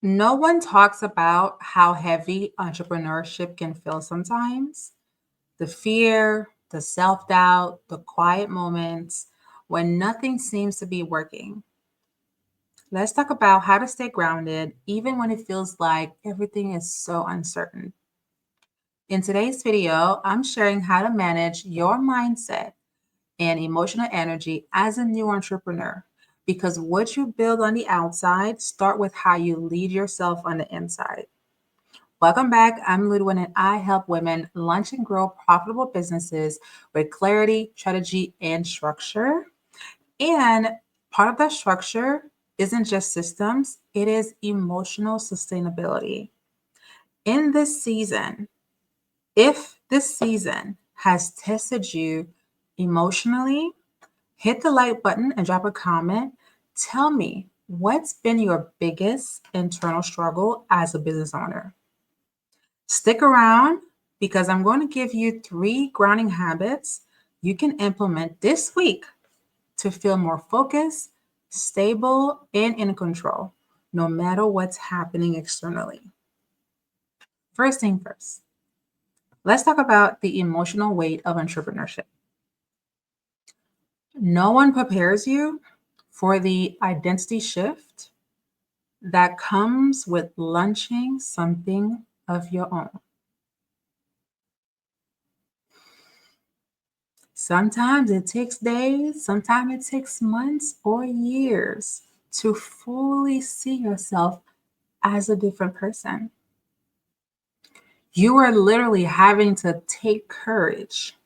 No one talks about how heavy entrepreneurship can feel sometimes. The fear, the self doubt, the quiet moments when nothing seems to be working. Let's talk about how to stay grounded even when it feels like everything is so uncertain. In today's video, I'm sharing how to manage your mindset and emotional energy as a new entrepreneur. Because what you build on the outside start with how you lead yourself on the inside. Welcome back. I'm Loudwine and I help women launch and grow profitable businesses with clarity, strategy, and structure. And part of that structure isn't just systems, it is emotional sustainability. In this season, if this season has tested you emotionally, hit the like button and drop a comment. Tell me what's been your biggest internal struggle as a business owner. Stick around because I'm going to give you 3 grounding habits you can implement this week to feel more focused, stable, and in control, no matter what's happening externally. First thing first, let's talk about the emotional weight of entrepreneurship. No one prepares you for the identity shift that comes with launching something of your own. Sometimes it takes days, sometimes it takes months or years to fully see yourself as a different person. You are literally having to take courage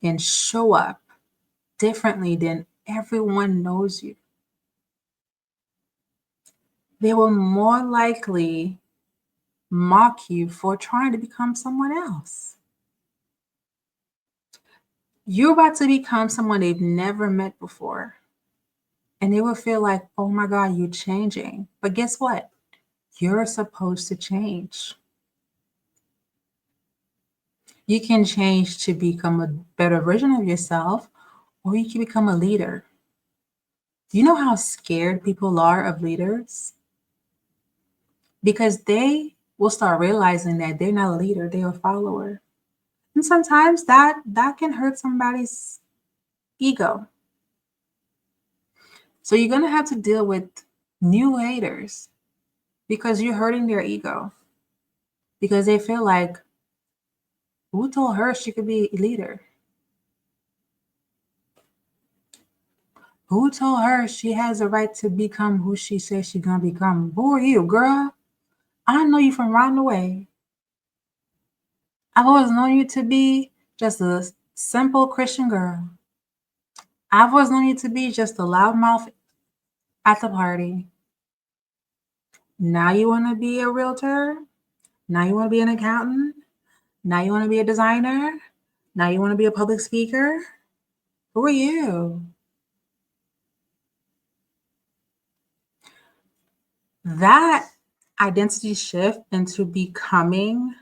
and show up differently than everyone knows you. They will more likely mock you for trying to become someone else. You're about to become someone they've never met before. And they will feel like, oh my God, you're changing. But guess what? You're supposed to change. You can change to become a better version of yourself, or you can become a leader. You know how scared people are of leaders? Because they will start realizing that they're not a leader, they're a follower. And sometimes that can hurt somebody's ego. So you're going to have to deal with new haters because you're hurting their ego because they feel like, who told her she could be a leader? Who told her she has a right to become who she says she's gonna become? Who are you, girl? I know you from right away. I've always known you to be just a simple Christian girl. I've always known you to be just a loudmouth at the party. Now you want to be a realtor? Now you want to be an accountant? Now you want to be a designer? Now you want to be a public speaker? Who are you? That identity shift into becoming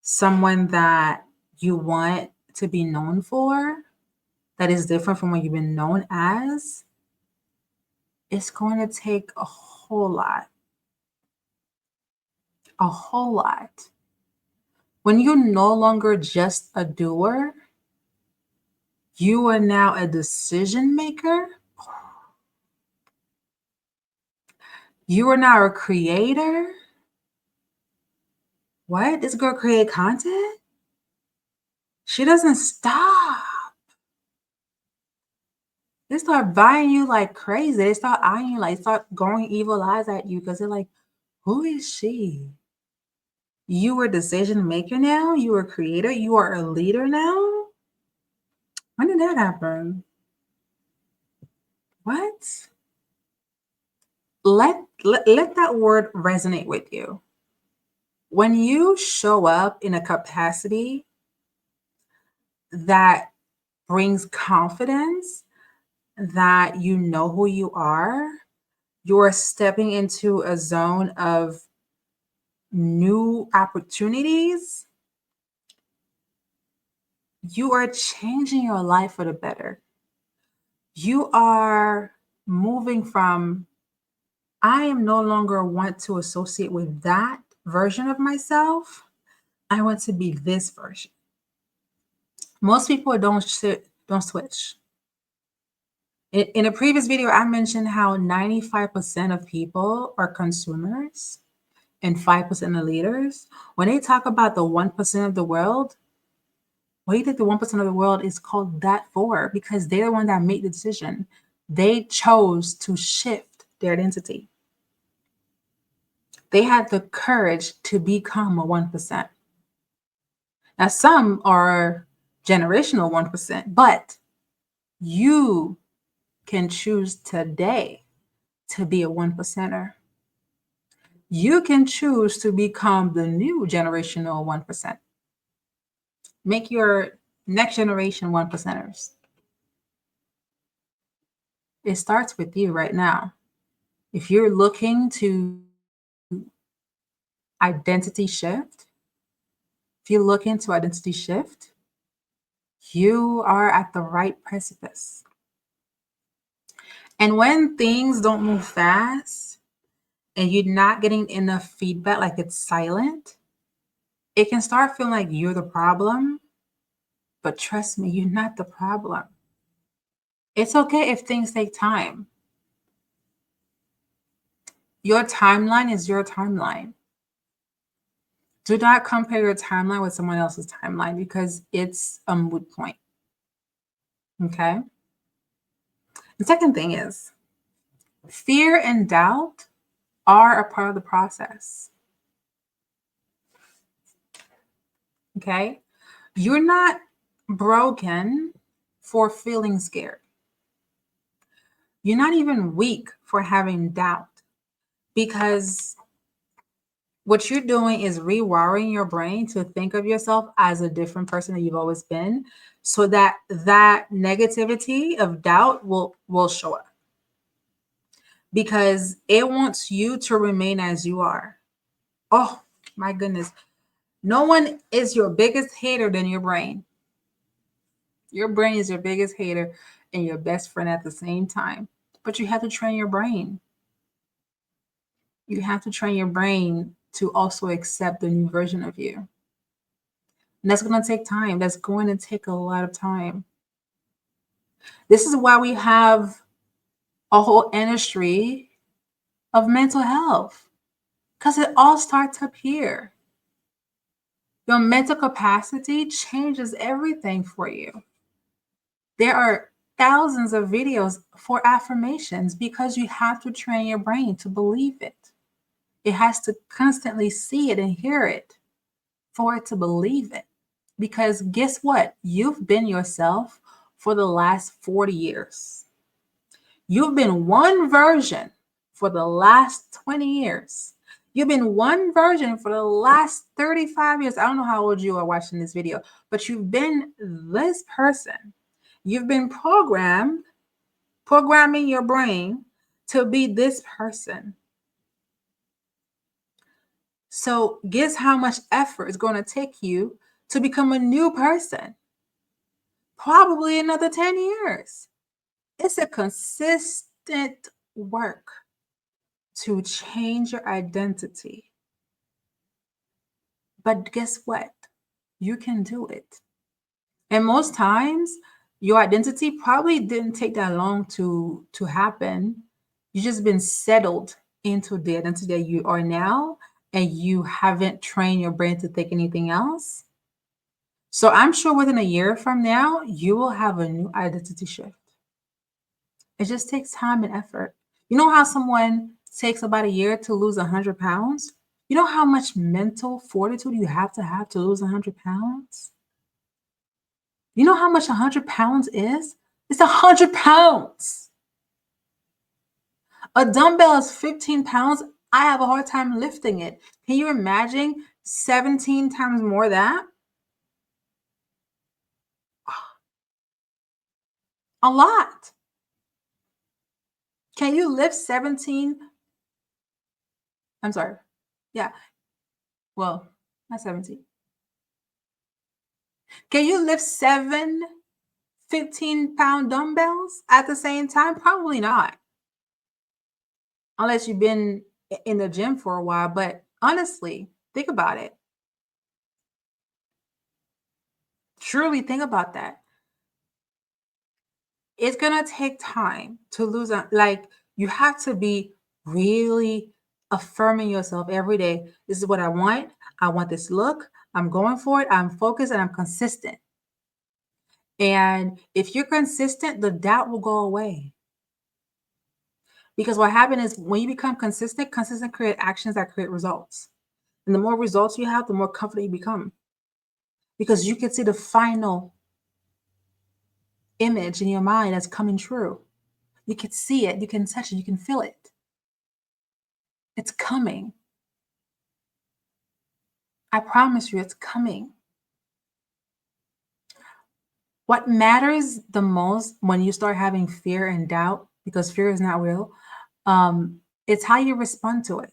someone that you want to be known for, that is different from what you've been known as, it's going to take a whole lot. A whole lot. When you're no longer just a doer, you are now a decision maker. You are now a creator. What? This girl create content? She doesn't stop. They start buying you like crazy. They start eyeing you like, start going evil eyes at you because they're like, who is she? You are a decision maker now? You are a creator? You are a leader now? When did that happen? What? Let that word resonate with you. When you show up in a capacity that brings confidence, that you know who you're stepping into a zone of new opportunities. You are changing your life for the better. You are moving from I am no longer want to associate with that version of myself. I want to be this version. Most people don't switch. In a previous video, I mentioned how 95% of people are consumers and 5% are leaders. When they talk about the 1% of the world, what do you think the 1% of the world is called that for? Because they're the one that made the decision. They chose to shift their identity. They had the courage to become a 1%. Now, some are generational 1%, but you can choose today to be a 1%er. You can choose to become the new generational 1%. Make your next generation 1%ers. It starts with you right now. If you're looking to identity shift, if you're looking to identity shift, you are at the right precipice. And when things don't move fast and you're not getting enough feedback, like it's silent, it can start feeling like you're the problem. But trust me, you're not the problem. It's okay if things take time. Your timeline is your timeline. Do not compare your timeline with someone else's timeline because it's a moot point. Okay? The second thing is fear and doubt are a part of the process. Okay? You're not broken for feeling scared. You're not even weak for having doubt because what you're doing is rewiring your brain to think of yourself as a different person that you've always been so that that negativity of doubt will show up because it wants you to remain as you are. Oh my goodness. No one is your biggest hater than your brain. Your brain is your biggest hater and your best friend at the same time. But you have to train your brain. You have to train your brain to also accept the new version of you. And that's going to take time. That's going to take a lot of time. This is why we have a whole industry of mental health because it all starts up here. Your mental capacity changes everything for you. There are thousands of videos for affirmations because you have to train your brain to believe it. It has to constantly see it and hear it for it to believe it. Because guess what? You've been yourself for the last 40 years. You've been one version for the last 20 years. You've been one version for the last 35 years. I don't know how old you are watching this video, but you've been this person. You've been programming your brain to be this person. So guess how much effort it's going to take you to become a new person? Probably another 10 years. It's a consistent work to change your identity. But guess what? You can do it. And most times, your identity probably didn't take that long to happen. You've just been settled into the identity that you are now, and you haven't trained your brain to think anything else. So I'm sure within a year from now, you will have a new identity shift. It just takes time and effort. You know how someone takes about a year to lose 100 pounds? You know how much mental fortitude you have to lose 100 pounds? You know how much 100 pounds is? It's 100 pounds. A dumbbell is 15 pounds. I have a hard time lifting it. Can you imagine 17 times more that? A lot. Can you lift 17? I'm sorry. Yeah. Well, not 17. Can you lift 7 15-pound dumbbells at the same time? Probably not. unless you've been in the gym for a while. But honestly, think about it. Truly think about that. It's gonna take time to lose like you have to be really affirming yourself every day. This is what I want. I want this look. I'm going for it. I'm focused and I'm consistent. And if you're consistent, the doubt will go away. Because what happens is when you become consistent, consistent create actions that create results. And the more results you have, the more confident you become. Because you can see the final image in your mind that's coming true. You can see it, you can touch it, you can feel it. It's coming. I promise you, it's coming. What matters the most when you start having fear and doubt, because fear is not real, it's how you respond to it.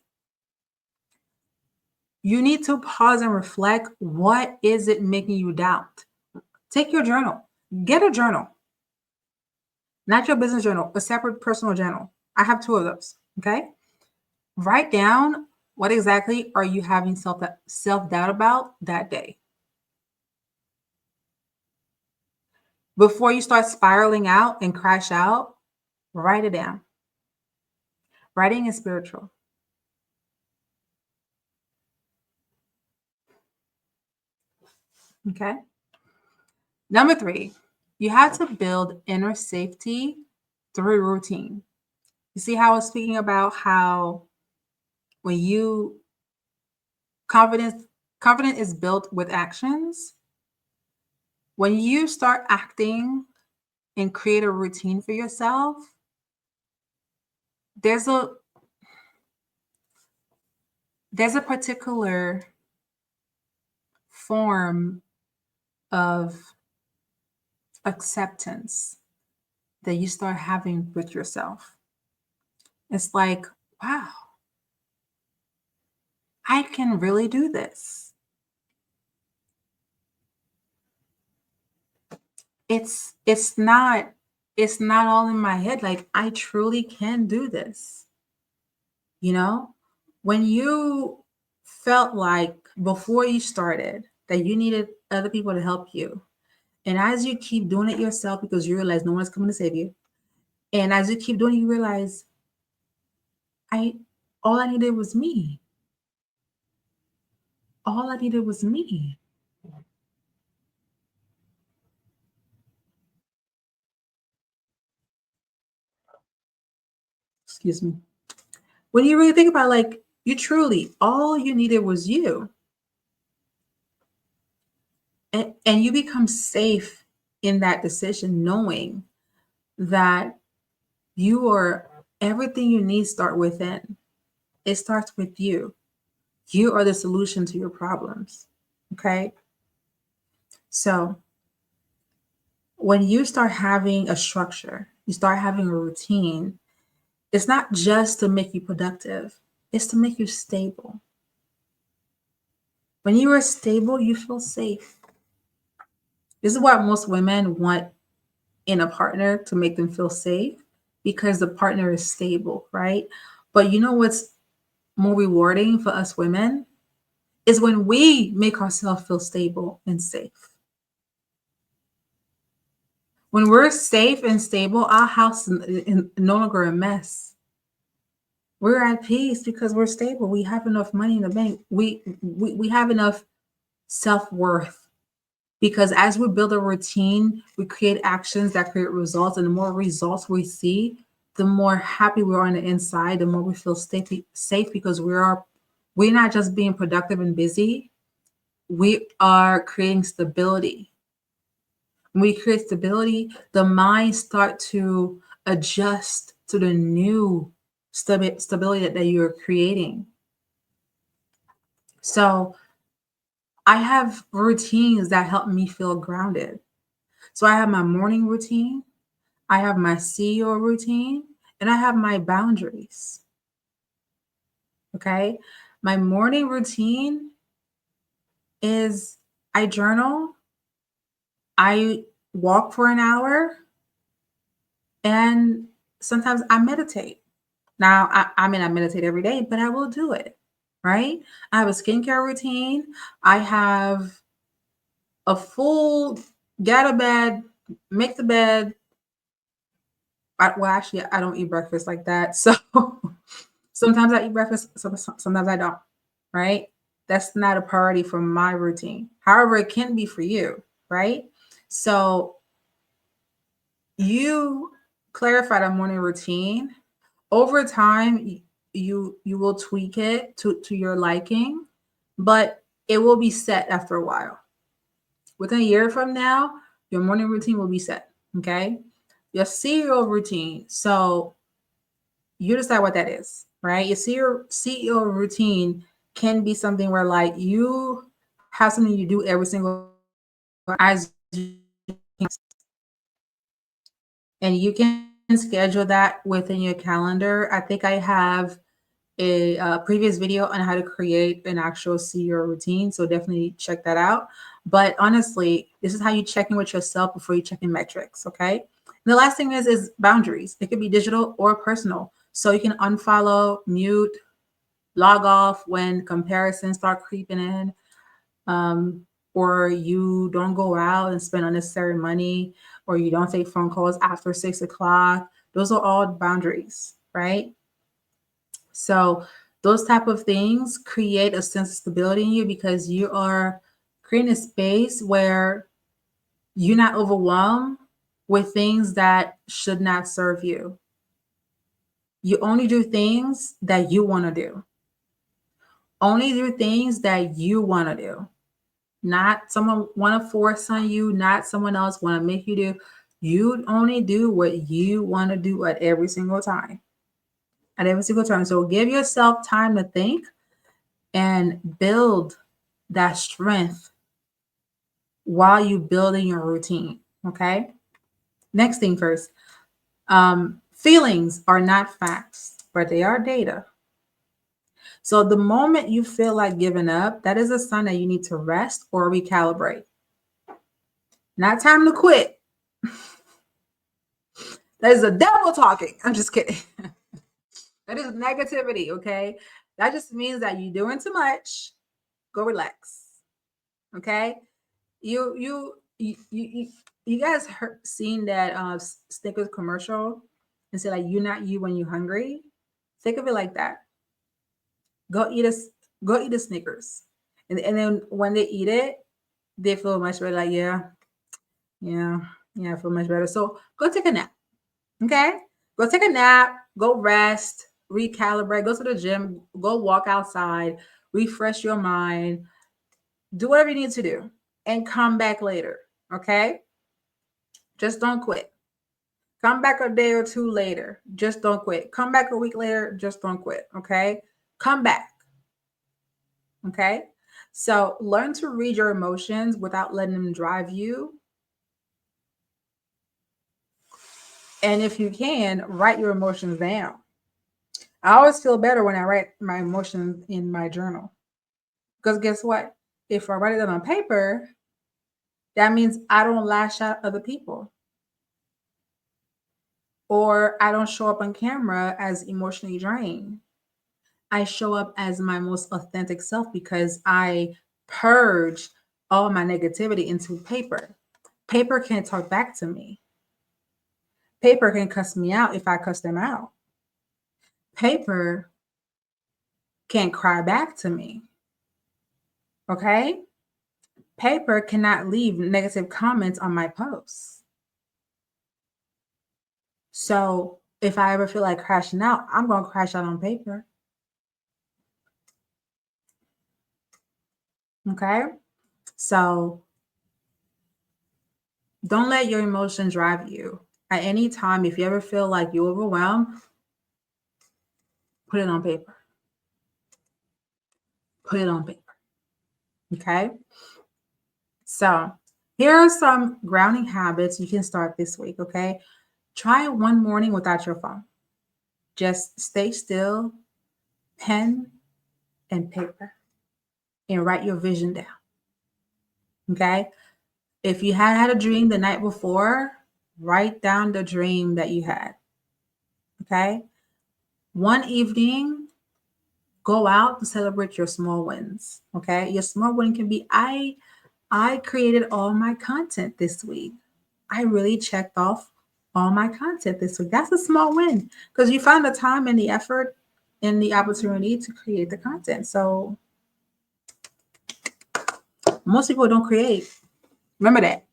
You need to pause and reflect. What is it making you doubt? Take your journal. Get a journal, not your business journal, a separate personal journal. I have two of those. Okay. Write down what exactly are you having self doubt about that day. Before you start spiraling out and crash out, write it down. Writing is spiritual. Okay. Number three, you have to build inner safety through routine. You see how I was speaking about how when you confidence is built with actions. When you start acting and create a routine for yourself, there's a there's a particular form of acceptance that you start having with yourself. It's like, wow, I can really do this. It's not all in my head. Like I truly can do this. You know, when you felt like before you started that you needed other people to help you, and as you keep doing it yourself because you realize no one's coming to save you, and as you keep doing it, you realize I all I needed was me. All I needed was me. Excuse me. When you really think about it, like you truly all you needed was you. And you become safe in that decision knowing that you are everything you need start within. It starts with you. You are the solution to your problems. Okay. So when you start having a structure, you start having a routine, it's not just to make you productive, it's to make you stable. When you are stable, you feel safe. This is what most women want in a partner, to make them feel safe because the partner is stable, right? But you know what's more rewarding for us women is when we make ourselves feel stable and safe. When we're safe and stable, our house is no longer a mess. We're at peace because we're stable. We have enough money in the bank. We have enough self-worth because as we build a routine, we create actions that create results. And the more results we see, the more happy we are on the inside, the more we feel safe because we're not just being productive and busy. We are creating stability. When we create stability, the mind start to adjust to the new stability that you're creating. So I have routines that help me feel grounded. So I have my morning routine, I have my CEO routine, and I have my boundaries. Okay. My morning routine is I journal, I walk for an hour, and sometimes I meditate. Now, I mean, I meditate every day, but I will do it, right? I have a skincare routine. I have a full get out of bed, make the bed. Well, actually, I don't eat breakfast like that. So sometimes I eat breakfast, sometimes I don't, right? That's not a priority for my routine. However, it can be for you, right? So you clarify the morning routine. Over time, you will tweak it to your liking, but it will be set after a while. Within a year from now, your morning routine will be set. Okay. Your CEO routine. So you decide what that is, right? Your CEO routine can be something where like you have something you do every single as and you can schedule that within your calendar. I think I have a previous video on how to create an actual CEO routine. So definitely check that out. But honestly, this is how you check in with yourself before you check in metrics. Okay. And the last thing is boundaries. It could be digital or personal. So you can unfollow, mute, log off when comparisons start creeping in. Um, or you don't go out and spend unnecessary money, or you don't take phone calls after 6 o'clock. Those are all boundaries, right? So those type of things create a sense of stability in you because you are creating a space where you're not overwhelmed with things that should not serve you. You only do things that you want to do. Only do things that you want to do. Not someone want to force on you, not someone else want to make you do. You only do what you want to do at every single time. At every single time. So give yourself time to think and build that strength while you building your routine. Okay. Next thing first, feelings are not facts, but they are data. So the moment you feel like giving up, that is a sign that you need to rest or recalibrate. Not time to quit. That is the devil talking. I'm just kidding. That is negativity. Okay. That just means that you're doing too much. Go relax. Okay. You guys seen that Snickers commercial and say like you're not you when you're hungry. Think of it like that. Go eat a go eat a Snickers, and then when they eat it, they feel much better. Like yeah, I feel much better. So go take a nap. Okay, go take a nap. Go rest. Recalibrate. Go to the gym. Go walk outside. Refresh your mind. Do whatever you need to do, and come back later. Okay. Just don't quit. Come back a day or two later. Just don't quit. Come back a week later. Just don't quit. Okay. Come back. Okay. So learn to read your emotions without letting them drive you. And if you can, write your emotions down. I always feel better when I write my emotions in my journal. Because guess what? If I write it down on paper, that means I don't lash out other people. Or I don't show up on camera as emotionally drained. I show up as my most authentic self because I purge all my negativity into paper. Paper can't talk back to me. Paper can cuss me out if I cuss them out. Paper can't cry back to me. Okay? Paper cannot leave negative comments on my posts. So if I ever feel like crashing out, I'm going to crash out on paper. Okay? So don't let your emotions drive you. At any time, if you ever feel like you're overwhelmed, put it on paper. Put it on paper. Okay? So here are some grounding habits you can start this week. Okay? Try it one morning without your phone. Just stay still, pen and paper, and write your vision down. Okay? If you had a dream the night before, write down the dream that you had. Okay? One evening, go out to celebrate your small wins. Okay. Your small win can be I created all my content this week. I really checked off all my content this week. That's a small win because you found the time and the effort and the opportunity to create the content. So most people don't create. Remember that.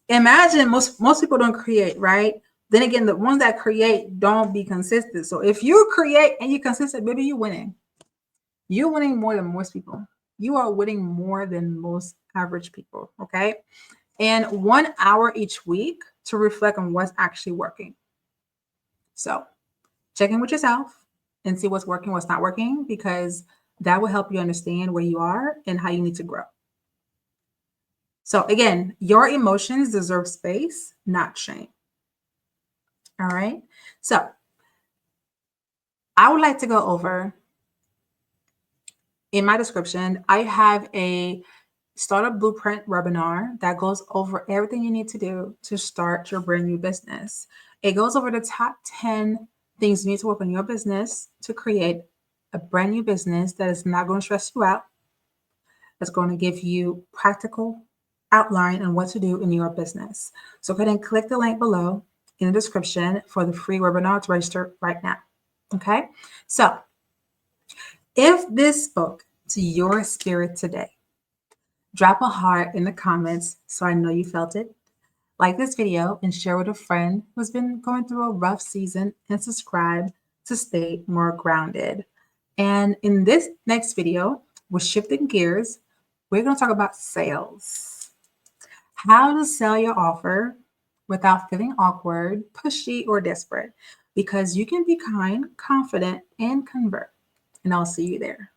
Imagine most people don't create, right? Then again, the ones that create don't be consistent. So if you create and you're consistent, baby, you're winning. You're winning more than most people. You are winning more than most average people. Okay. And 1 hour each week to reflect on what's actually working. So check in with yourself and see what's working, what's not working, because that will help you understand where you are and how you need to grow. So again, your emotions deserve space, not shame. All right. So I would like to go over in my description, I have a startup blueprint webinar that goes over everything you need to do to start your brand new business. It goes over the top 10 things you need to work on your business to create a brand new business that is not going to stress you out. That's going to give you practical outline on what to do in your business. So go ahead and click the link below in the description for the free webinar to register right now. Okay. So if this spoke to your spirit today, drop a heart in the comments so I know you felt it. Like this video and share with a friend who's been going through a rough season, and subscribe to stay more grounded. And in this next video, we're shifting gears. We're going to talk about sales. How to sell your offer without feeling awkward, pushy, or desperate. Because you can be kind, confident, and convert. And I'll see you there.